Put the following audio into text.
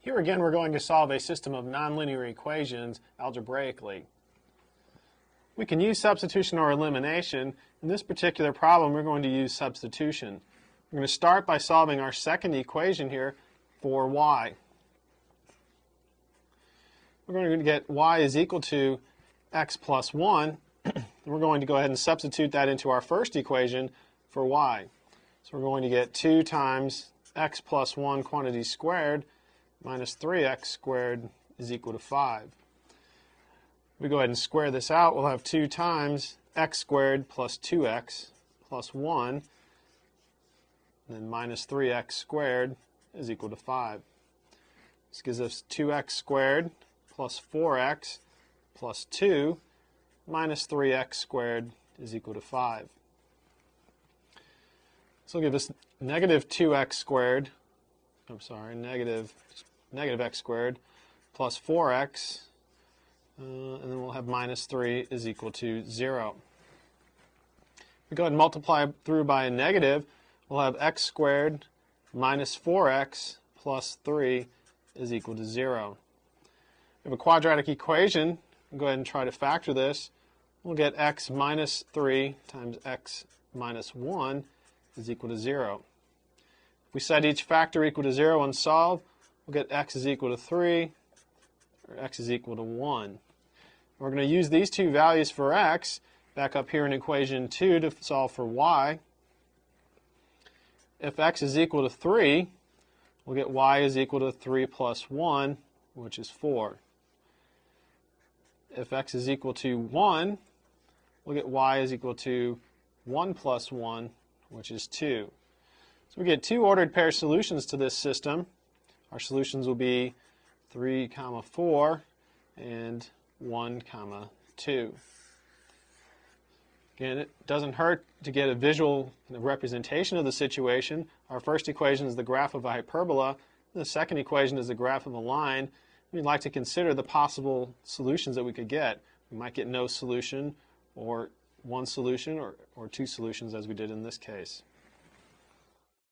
Here again we're going to solve a system of nonlinear equations algebraically. We can use substitution or elimination. In this particular problem we're going to use substitution. We're going to start by solving our second equation here for y. We're going to get y is equal to x plus 1. And we're going to go ahead and substitute that into our first equation for y. So we're going to get 2 times x plus 1 quantity squared minus 3x squared is equal to 5. If we go ahead and square this out, we'll have 2 times x squared plus 2x plus 1, and then minus 3x squared is equal to 5. This gives us 2x squared plus 4x plus 2 minus 3x squared is equal to 5. This will give us negative 2x squared, negative x squared plus 4x, and then we'll have minus 3 is equal to 0. If we go ahead and multiply through by a negative, we'll have x squared minus 4x plus 3 is equal to 0. We have a quadratic equation. We'll go ahead and try to factor this. We'll get x minus 3 times x minus 1 is equal to 0. If we set each factor equal to 0 and solve, we'll get x is equal to 3, or x is equal to 1. We're going to use these two values for x back up here in equation 2 to solve for y. If x is equal to 3, we'll get y is equal to 3 plus 1, which is 4. If x is equal to 1, we'll get y is equal to 1 plus 1, which is 2. So we get two ordered pair solutions to this system. Our solutions will be 3, 4, and 1, 2. Again, it doesn't hurt to get a visual representation of the situation. Our first equation is the graph of a hyperbola. The second equation is the graph of a line. We'd like to consider the possible solutions that we could get. We might get no solution, or one solution, or two solutions, as we did in this case.